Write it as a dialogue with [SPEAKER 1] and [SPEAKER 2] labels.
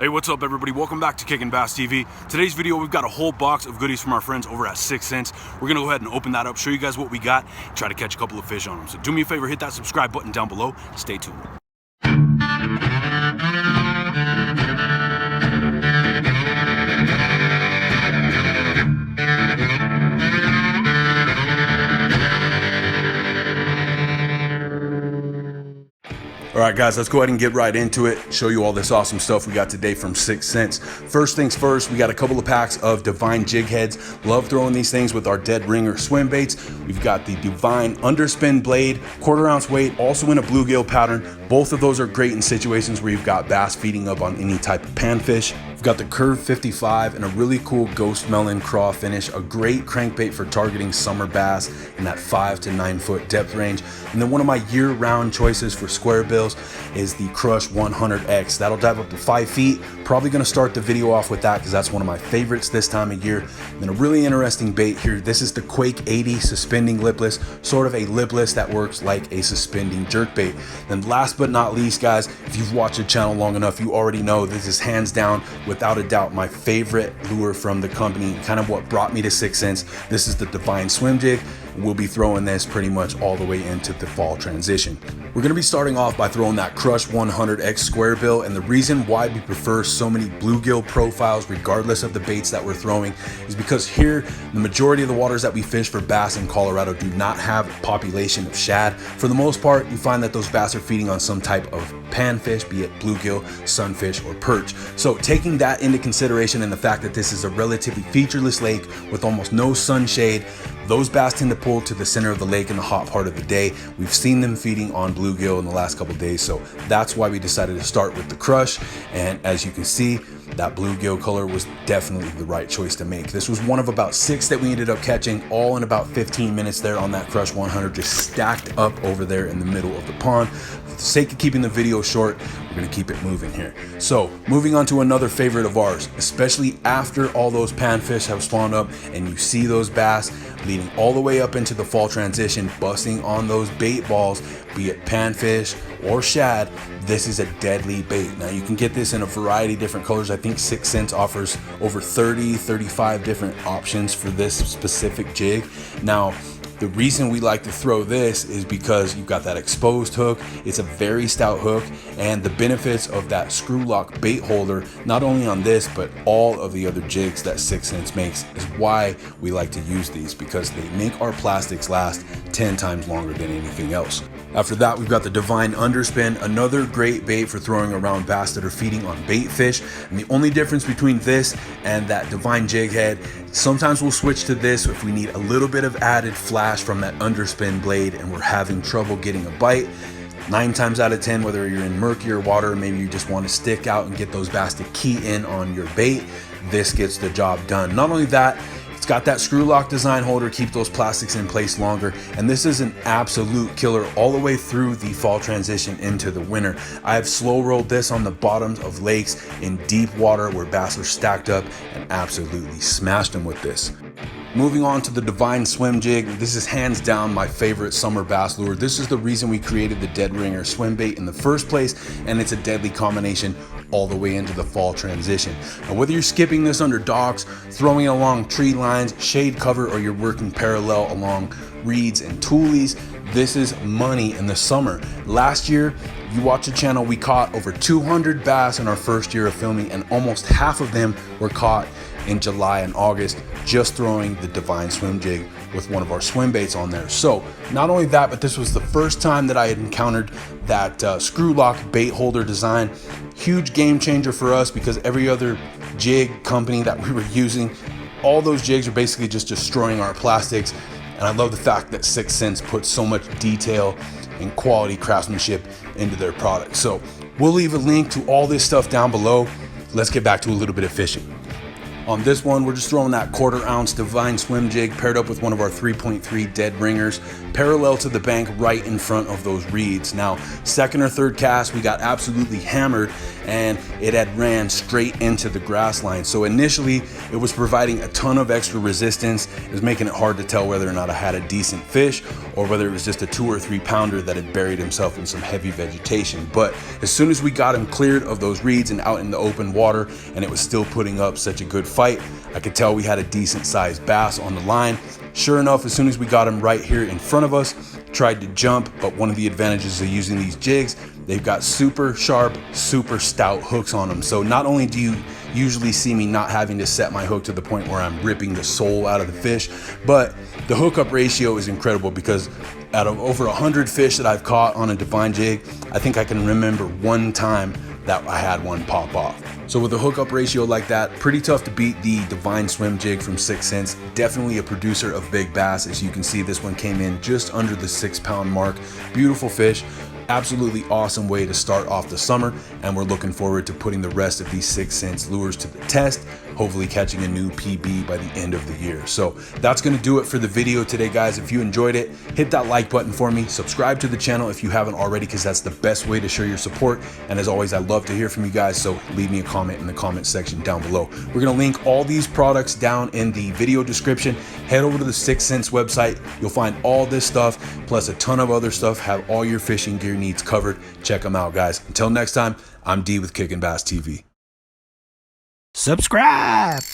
[SPEAKER 1] Hey, what's up everybody? Welcome back to Kickin' Bass TV. Today's video, we've got a whole box of goodies from our friends over at 6 Cents. We're gonna go ahead and open that up, show you guys what we got, try to catch a couple of fish on them. So do me a favor, hit that subscribe button down below. Stay tuned. All right, guys, let's go ahead and get right into it. Show you all this awesome stuff we got today from 6 Cents. First things first, we got a couple of packs of Divine Jig Heads. Love throwing these things with our dead ringer swim baits. We've got the Divine Underspin blade, 1/4 ounce weight, also in a bluegill pattern. Both of those are great in situations where you've got bass feeding up on any type of panfish. We've got the Curve 55 and a really cool ghost melon craw finish, a great crankbait for targeting summer bass in that 5 to 9 foot depth range. And then one of my year-round choices for square bills is the Crush 100X. That'll dive up to 5 feet. Probably gonna start the video off with that because that's one of my favorites this time of year. And then a really interesting bait here. This is the Quake 80 suspending lipless, sort of a lipless that works like a suspending jerkbait. Then last but not least, guys, if you've watched the channel long enough, you already know this is hands down, without a doubt, my favorite lure from the company, kind of what brought me to 6 Cents. This is the Divine Swim Jig. We'll be throwing this pretty much all the way into the fall transition. We're gonna be starting off by throwing that Crush 100X square bill, and the reason why we prefer so many bluegill profiles regardless of the baits that we're throwing is because here, the majority of the waters that we fish for bass in Colorado do not have a population of shad. For the most part, you find that those bass are feeding on some type of panfish, be it bluegill, sunfish, or perch. So taking that into consideration and the fact that this is a relatively featureless lake with almost no sunshade, those bass tend to pull to the center of the lake in the hot part of the day. We've seen them feeding on bluegill in the last couple of days, so that's why we decided to start with the Crush. And as you can see, that bluegill color was definitely the right choice to make. This was one of about 6 that we ended up catching, all in about 15 minutes there on that Crush 100, just stacked up over there in the middle of the pond. For the sake of keeping the video short, we're gonna keep it moving here. So moving on to another favorite of ours, especially after all those panfish have spawned up and you see those bass leading all the way up into the fall transition, busting on those bait balls, be it panfish or shad, this is a deadly bait. Now you can get this in a variety of different colors. I think 6 Cents offers over 35 different options for this specific jig. Now, the reason we like to throw this is because you've got that exposed hook. It's a very stout hook, and the benefits of that screw lock bait holder, not only on this, but all of the other jigs that 6 Cents makes, is why we like to use these, because they make our plastics last 10 times longer than anything else. After that, we've got the Divine Underspin, another great bait for throwing around bass that are feeding on bait fish. And the only difference between this and that Divine Jig Head, sometimes we'll switch to this if we need a little bit of added flash from that underspin blade and we're having trouble getting a bite. 9 times out of 10, whether you're in murkier water, maybe you just want to stick out and get those bass to key in on your bait, this gets the job done. Not only that, it's got that screw lock design holder, keep those plastics in place longer, and this is an absolute killer all the way through the fall transition into the winter. I have slow rolled this on the bottoms of lakes in deep water where bass are stacked up and absolutely smashed them with this. Moving on to the Divine Swim Jig, this is hands down my favorite summer bass lure. This is the reason we created the dead ringer swim bait in the first place, and it's a deadly combination all the way into the fall transition. Now, whether you're skipping this under docks, throwing it along tree lines, shade cover, or you're working parallel along reeds and toolies, this is money in the summer. Last year, you watch the channel, we caught over 200 bass in our first year of filming, and almost half of them were caught in July and August, just throwing the Divine Swim Jig with one of our swim baits on there. So not only that, but this was the first time that I had encountered that screw lock bait holder design. Huge game changer for us because every other jig company that we were using, all those jigs are basically just destroying our plastics. And I love the fact that 6 Cents puts so much detail and quality craftsmanship into their product. So we'll leave a link to all this stuff down below. Let's get back to a little bit of fishing. On this one, we're just throwing that 1/4 ounce Divine Swim Jig paired up with one of our 3.3 dead ringers, parallel to the bank right in front of those reeds. Now, second or third cast, we got absolutely hammered and it had ran straight into the grass line. So initially, it was providing a ton of extra resistance. It was making it hard to tell whether or not I had a decent fish. or whether it was just a 2 or 3 pounder that had buried himself in some heavy vegetation. But as soon as we got him cleared of those reeds and out in the open water, and it was still putting up such a good fight, I could tell we had a decent sized bass on the line. Sure enough, as soon as we got him right here in front of us, tried to jump, but one of the advantages of using these jigs, they've got super sharp, super stout hooks on them. So not only do you usually see me not having to set my hook to the point where I'm ripping the sole out of the fish, but the hookup ratio is incredible, because out of over 100 fish that I've caught on a Divine jig, I think I can remember one time that I had one pop off. So with a hookup ratio like that, pretty tough to beat the Divine Swim Jig from 6 cents. Definitely a producer of big bass. As you can see, this one came in just under the 6 pound mark. Beautiful fish. Absolutely awesome way to start off the summer, and we're looking forward to putting the rest of these 6 cents lures to the test, hopefully catching a new PB by the end of the year. So that's going to do it for the video today, guys. If you enjoyed it, hit that like button for me, subscribe to the channel if you haven't already, because that's the best way to show your support. And as always, I love to hear from you guys, so leave me a comment in the comment section down below. We're going to link all these products down in the video description. Head over to the 6 cents website. You'll find all this stuff plus a ton of other stuff. Have all your fishing gear needs covered. Check them out, guys. Until next time, I'm D with Kickin' Bass TV.
[SPEAKER 2] Subscribe!